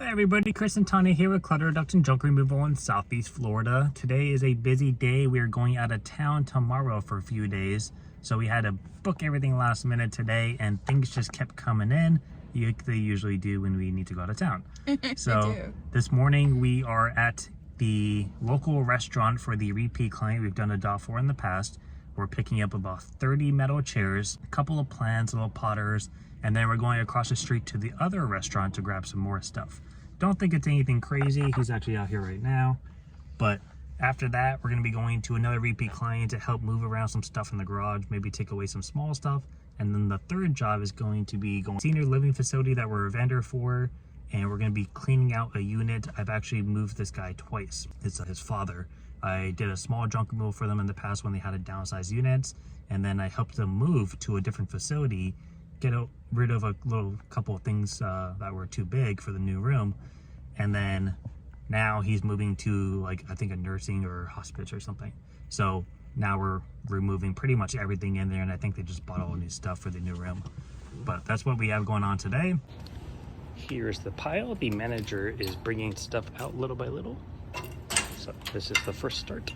Hi everybody, Chris and Tanya here with Clutter Reduction Junk Removal in Southeast Florida. Today is a busy day. We are going out of town tomorrow for a few days. So we had to book everything last minute today and things just kept coming in. They usually do when we need to go out of town. So this morning we are at the local restaurant for the repeat client we've done a job for in the past. We're picking up about 30 metal chairs, a couple of plants, little potters, and then we're going across the street to the other restaurant to grab some more stuff. Don't think it's anything crazy. He's actually out here right now. But after that, we're going to be going to another repeat client to help move around some stuff in the garage, maybe take away some small stuff. And then the third job is going to be going to senior living facility that we're a vendor for, and we're going to be cleaning out a unit. I've actually moved this guy twice. It's his father. I did a small junk removal for them in the past when they had to downsize units, and then I helped them move to a different facility, get rid of a couple of things that were too big for the new room, and then now he's moving to I think a nursing or hospice or something. So now we're removing pretty much everything in there, and I think they just bought all new stuff for the new room. But that's what we have going on today. Here's the pile. The manager is bringing stuff out little by little. So this is the first start.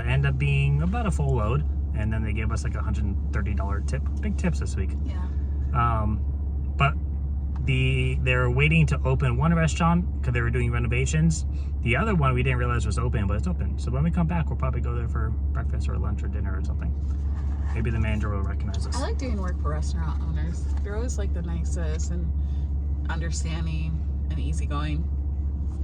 Ended up being about a full load, and then they gave us like a $130 tip. Big tips this week. Yeah. But they're waiting to open one restaurant because they were doing renovations. The other one we didn't realize was open, but it's open. So when we come back, we'll probably go there for breakfast or lunch or dinner or something. Maybe the manager will recognize us. I like doing work for restaurant owners. They're always like the nicest and understanding and easygoing.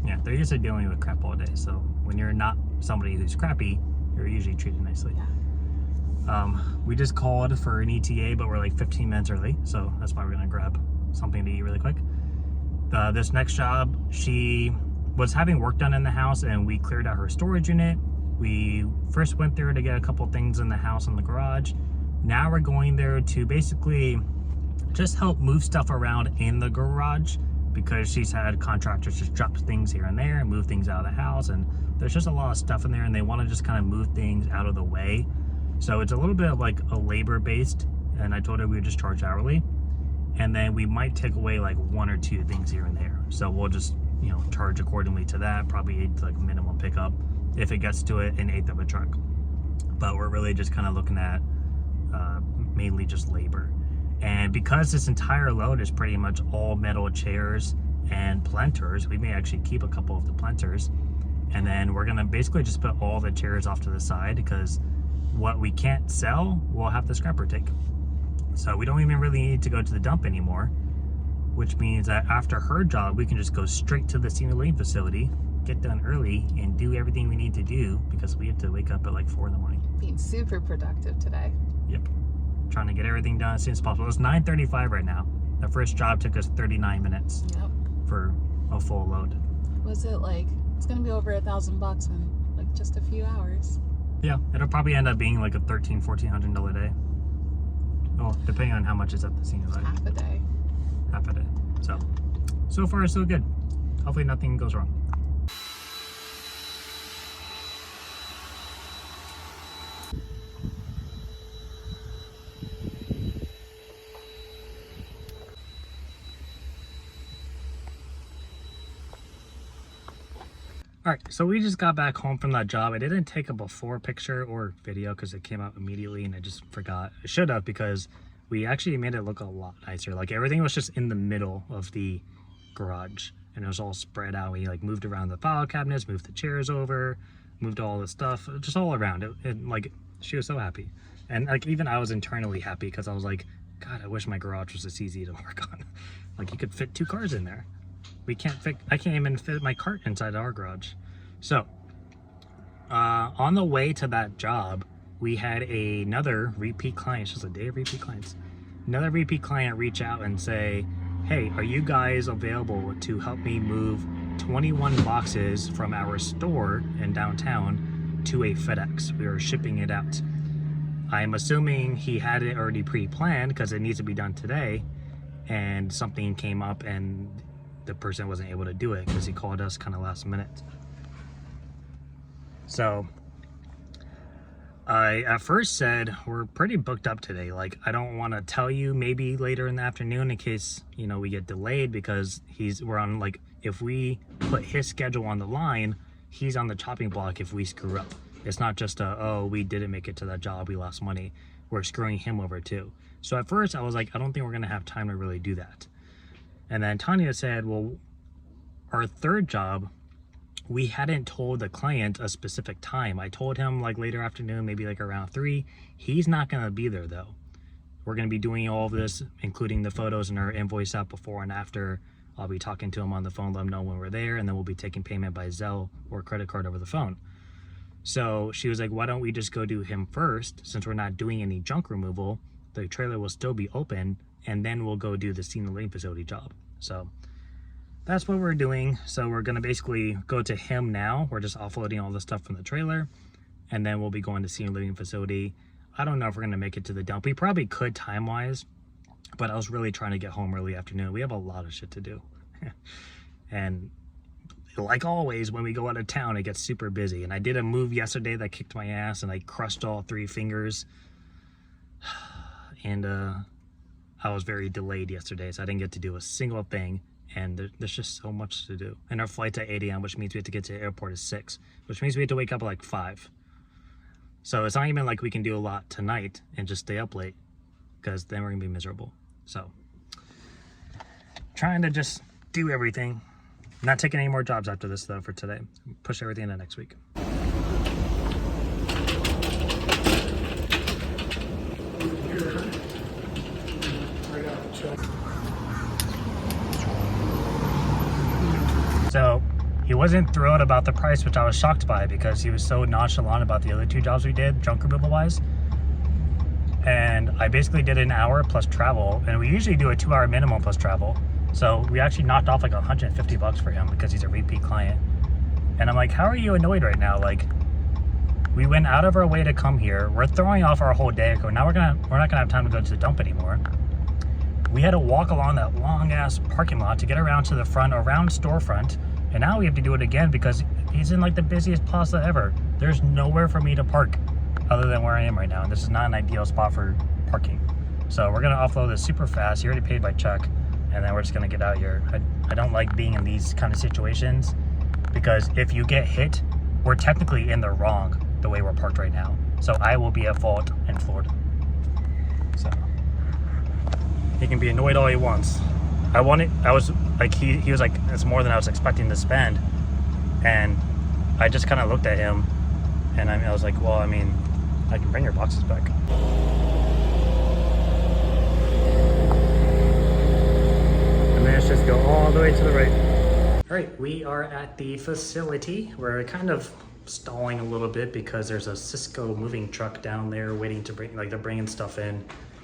Yeah, they're usually dealing with crap all day. So when you're not somebody who's crappy, you're usually treated nicely. Yeah. We just called for an ETA, but we're like 15 minutes early, so that's why we're gonna grab something to eat really quick. This next job, she was having work done in the house, and we cleared out her storage unit. We first went there to get a couple things in the house in the garage. Now we're going there to basically just help move stuff around in the garage, because she's had contractors just drop things here and there and move things out of the house, and there's just a lot of stuff in there, and they want to just kind of move things out of the way. So it's a little bit of like a labor based, and I told her we would just charge hourly, and then we might take away like one or two things here and there. So we'll just, charge accordingly to that, probably like minimum pickup. If it gets to it, an eighth of a truck. But we're really just kind of looking at mainly just labor. And because this entire load is pretty much all metal chairs and planters, we may actually keep a couple of the planters. And then we're gonna basically just put all the chairs off to the side, because what we can't sell, we'll have the scrapper take. So we don't even really need to go to the dump anymore, which means that after her job, we can just go straight to the senior living facility, get done early, and do everything we need to do, because we have to wake up at like 4 in the morning. Being super productive today. Yep. Trying to get everything done as soon as possible. It's 9:35 right now. The first job took us 39 minutes. Yep. For a full load. Was it like, it's gonna be over $1,000 in like just a few hours. Yeah, it'll probably end up being like a $1,300-$1,400 day. Well, depending on how much is at the scene. Like Half a day. half a day. So far so good. Hopefully nothing goes wrong. All right, so we just got back home from that job. I didn't take a before picture or video because it came out immediately and I just forgot. I should have, because we actually made it look a lot nicer. Like everything was just in the middle of the garage and it was all spread out. We like moved around the file cabinets, moved the chairs over, moved all the stuff, just all around it. Like she was so happy. And like even I was internally happy because I was like, God, I wish my garage was this easy to work on. Like you could fit 2 cars in there. I can't even fit my cart inside our garage. So, on the way to that job, we had another repeat client. It's just a day of repeat clients. Another repeat client reach out and say, hey, are you guys available to help me move 21 boxes from our store in downtown to a FedEx? We are shipping it out. I'm assuming he had it already pre-planned because it needs to be done today, and something came up and the person wasn't able to do it because he called us kind of last minute. So I at first said we're pretty booked up today. Like I don't want to tell you maybe later in the afternoon in case, you know, we get delayed, because we're on, like, if we put his schedule on the line, he's on the chopping block if we screw up. It's not just oh, we didn't make it to that job, we lost money. We're screwing him over too. So at first I was like, I don't think we're gonna have time to really do that. And then Tanya said, well, our third job, we hadn't told the client a specific time. I told him like later afternoon, maybe like around 3. He's not gonna be there though. We're gonna be doing all of this, including the photos and our invoice out before and after. I'll be talking to him on the phone, let him know when we're there, and then we'll be taking payment by Zelle or credit card over the phone. So she was like, why don't we just go do him first? Since we're not doing any junk removal, the trailer will still be open, and then we'll go do the senior living facility job. So that's what we're doing. So we're gonna basically go to him now. We're just offloading all the stuff from the trailer, and then we'll be going to senior living facility. I don't know if we're gonna make it to the dump. We probably could time-wise, but I was really trying to get home early afternoon. We have a lot of shit to do. And like always, when we go out of town, it gets super busy. And I did a move yesterday that kicked my ass, and I crushed all 3 fingers. And I was very delayed yesterday, so I didn't get to do a single thing. And there's just so much to do. And our flight's at 8 a.m., which means we have to get to the airport at 6, which means we have to wake up at like 5. So it's not even like we can do a lot tonight and just stay up late, because then we're gonna be miserable. So trying to just do everything. Not taking any more jobs after this though for today. Push everything into next week. So he wasn't thrilled about the price, which I was shocked by, because he was so nonchalant about the other 2 jobs we did, junk removal wise. And I basically did an hour plus travel, and we usually do a 2-hour minimum plus travel. So we actually knocked off like $150 for him because he's a repeat client. And I'm like, how are you annoyed right now? Like, we went out of our way to come here. We're throwing off our whole day. Now we're not gonna have time to go to the dump anymore. We had to walk along that long ass parking lot to get around to the front, around storefront. And now we have to do it again because he's in like the busiest plaza ever. There's nowhere for me to park other than where I am right now. And this is not an ideal spot for parking. So we're gonna offload this super fast. He already paid by check. And then we're just gonna get out here. I don't like being in these kind of situations, because if you get hit, we're technically in the wrong the way we're parked right now. So I will be at fault in Florida. So he can be annoyed all he wants. I was like, he was like, it's more than I was expecting to spend. And I just kind of looked at him and I was like, well, I mean, I can bring your boxes back. Let's just go all the way to the right. All right, we are at the facility. We're kind of stalling a little bit because there's a Cisco moving truck down there waiting to bring, like they're bringing stuff in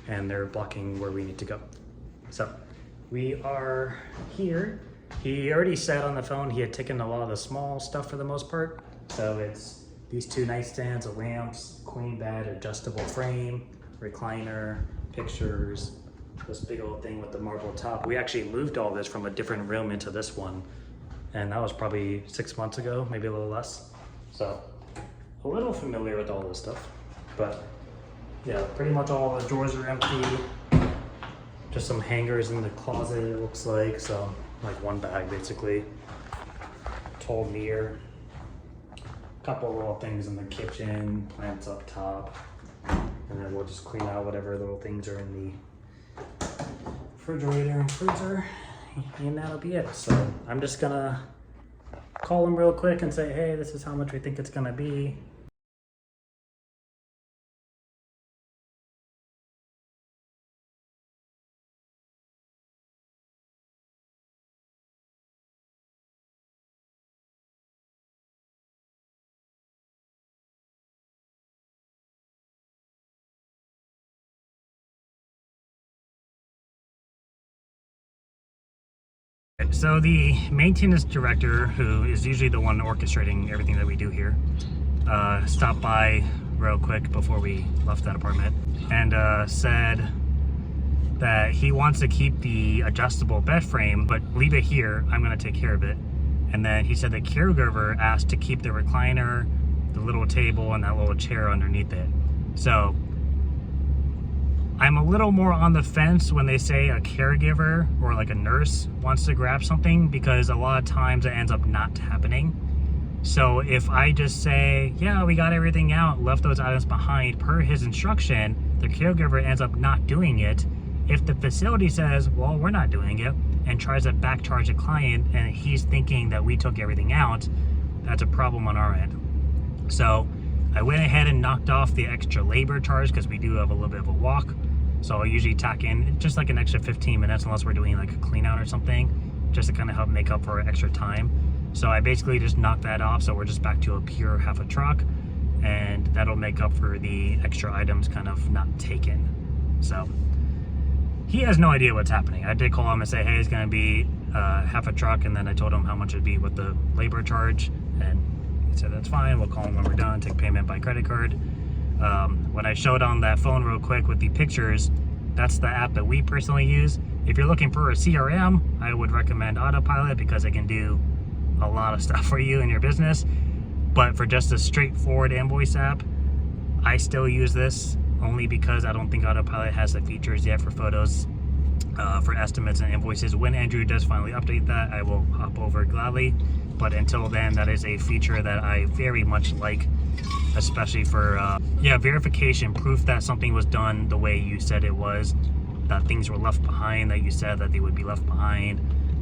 and they're blocking where we need to go. So we are here. He already said on the phone he had taken a lot of the small stuff for the most part. So it's these 2 nightstands, a lamps, queen bed, adjustable frame, recliner, pictures, this big old thing with the marble top. We actually moved all this from a different room into this one, and that was probably 6 months ago, maybe a little less. So a little familiar with all this stuff, but yeah, pretty much all the drawers are empty. Just some hangers in the closet, it looks like. So like 1 bag basically. Tall mirror. Couple little things in the kitchen, plants up top. And then we'll just clean out whatever little things are in the refrigerator and freezer. And that'll be it. So I'm just gonna call them real quick and say, hey, this is how much we think it's gonna be. So the maintenance director, who is usually the one orchestrating everything that we do here, stopped by real quick before we left that apartment and said that he wants to keep the adjustable bed frame, but leave it here. I'm going to take care of it. And then he said the caregiver asked to keep the recliner, the little table, and that little chair underneath it. So I'm a little more on the fence when they say a caregiver or like a nurse wants to grab something, because a lot of times it ends up not happening. So if I just say, yeah, we got everything out, left those items behind per his instruction, the caregiver ends up not doing it. If the facility says, well, we're not doing it, and tries to back charge a client and he's thinking that we took everything out, that's a problem on our end. So I went ahead and knocked off the extra labor charge because we do have a little bit of a walk. So I'll usually tack in just like an extra 15 minutes unless we're doing like a clean out or something, just to kind of help make up for extra time. So I basically just knocked that off. So we're just back to a pure half a truck, and that'll make up for the extra items kind of not taken. So he has no idea what's happening. I did call him and say, hey, it's going to be half a truck. And then I told him how much it'd be with the labor charge. And he said, that's fine. We'll call him when we're done, take payment by credit card. When I showed on that phone real quick with the pictures, that's the app that we personally use. If you're looking for a CRM, I would recommend Autopilot because it can do a lot of stuff for you in your business. But for just a straightforward invoice app, I still use this only because I don't think Autopilot has the features yet for photos, for estimates and invoices. When Andrew does finally update that, I will hop over gladly. But until then, that is a feature that I very much like, especially for verification, proof that something was done the way you said it was, that things were left behind, that you said that they would be left behind,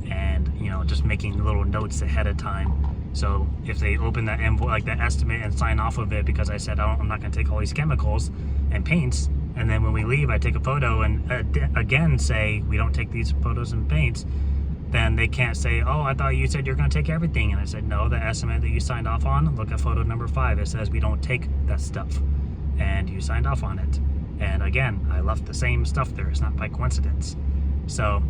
and just making little notes ahead of time. So if they open that invoice, like that estimate, and sign off of it because I said I'm not going to take all these chemicals and paints, and then when we leave I take a photo and again say we don't take these photos and paints, then they can't say, oh, I thought you said you're going to take everything. And I said, no, the estimate that you signed off on, look at photo number 5. It says we don't take that stuff. And you signed off on it. And again, I left the same stuff there. It's not by coincidence. So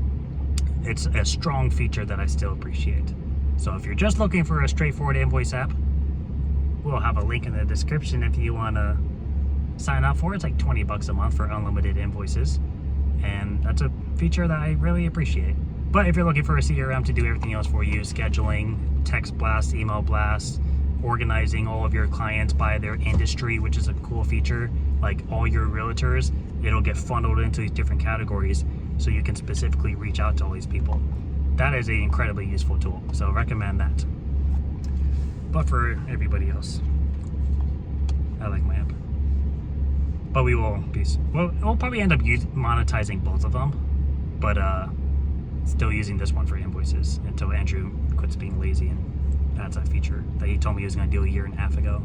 it's a strong feature that I still appreciate. So if you're just looking for a straightforward invoice app, we'll have a link in the description if you want to sign up for it. It's like $20 a month for unlimited invoices. And that's a feature that I really appreciate. But if you're looking for a CRM to do everything else for you, scheduling, text blasts, email blasts, organizing all of your clients by their industry, which is a cool feature, like all your realtors, it'll get funneled into these different categories so you can specifically reach out to all these people. That is an incredibly useful tool, so recommend that. But for everybody else, I like my app. But we'll probably end up monetizing both of them, but still using this one for invoices until Andrew quits being lazy and adds that feature that he told me he was going to do a year and a half ago.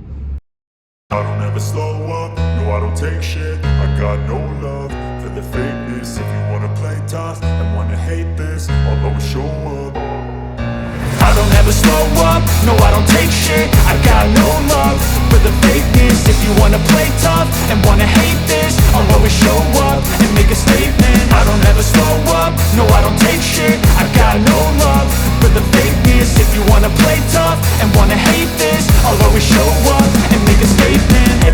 I don't ever slow up, no I don't take shit. I got no love for the fakeness. If you wanna play tough and wanna hate this, I'll always show up. I don't ever slow up, no I don't take shit. I got no love for the fakeness. If you wanna play tough and wanna hate this, I'll always show up and make a statement. I don't ever slow up, no I don't take shit. I got no love for the fakeness. If you wanna play tough and wanna hate this, I'll always show up and make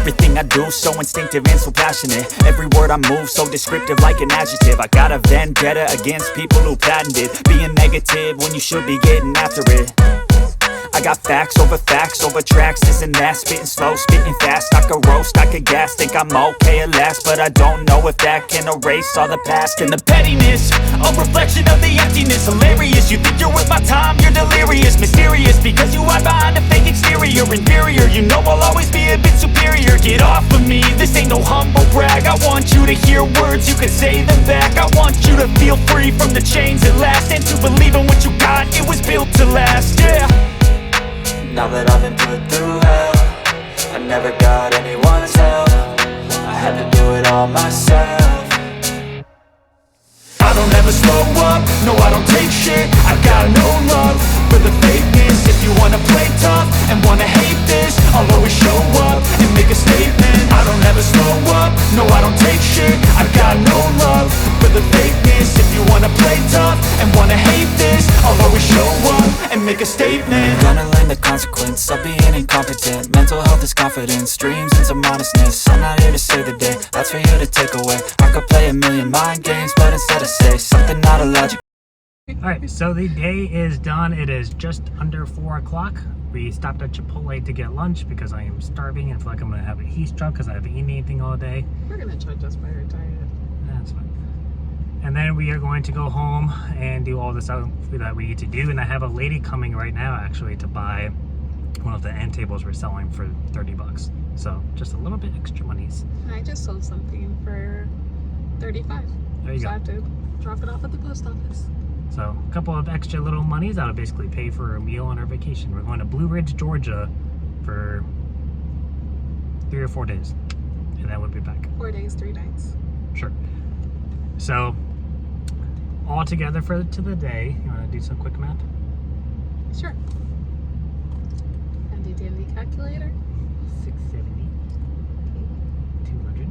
Everything I do, so instinctive and so passionate. Every word I move, so descriptive like an adjective. I got a vendetta against people who patented being negative when you should be getting after it. I got facts over tracks, this and that. Spitting slow, spitting fast, I could roast, I could gas. Think I'm okay at last, but I don't know if that can erase all the past. And the pettiness, a reflection of the emptiness. Hilarious, you think you're with my time, you're delirious. Mysterious, because you hide behind a fake exterior. Inferior, you know I'll always be a bit superior. Get off of me, this ain't no humble brag. I want you to hear words, you can say them back. I want you to feel free from the chains at last, and to believe in what you got, it was built to last, yeah. Now that I've been put through hell, I never got anyone's help. I had to do it all myself. I don't ever slow up, no I don't take shit. I got no love for the fakeness. If you wanna play tough and wanna hate this, I'll always show up and make a statement. I don't ever slow up, no I don't take shit. I got no love for the fakeness. If you wanna play tough and wanna hate this, I'll always show up and make a statement. Gonna learn the consequence of being incompetent. Mental health is confidence, dreams and some honestness. I'm not here to save the day, that's for you to take away. I could play a million mind games, but instead I say something not illogical. Alright, so the day is done. It is just under 4 o'clock. We stopped at Chipotle to get lunch because I am starving and feel like I'm going to have a heat stroke because I haven't eaten anything all day. We're going to judge us by our diet. That's fine. And then we are going to go home and do all the stuff that we need to do. And I have a lady coming right now actually to buy one of the end tables we're selling for 30 bucks. So just a little bit extra monies. And I just sold something for 35. There you so go. I have to drop it off at the post office. So a couple of extra little monies that'll basically pay for a meal on our vacation. We're going to Blue Ridge, Georgia for 3 or 4 days. And then we'll be back. 4 days, 3 nights. Sure. So all together for to the day, you want to do some quick math? Sure. Handy dandy calculator. 670, 200,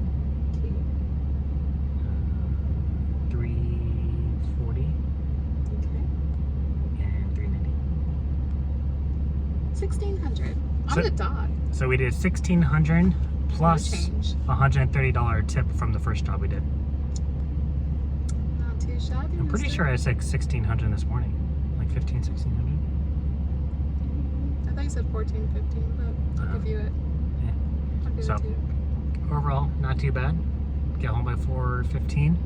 340, Okay. and 390. 1,600 on So- the dot. So we did 1,600 plus change. $130 tip from the first job we did. Not too shabby. I'm pretty mister. sure I said 1,600 this morning, like 15, 1,600. I thought you said 14, 15, but I'll give you it. Yeah. I'll give So- it to you. Overall, not too bad. Get home by 4:15.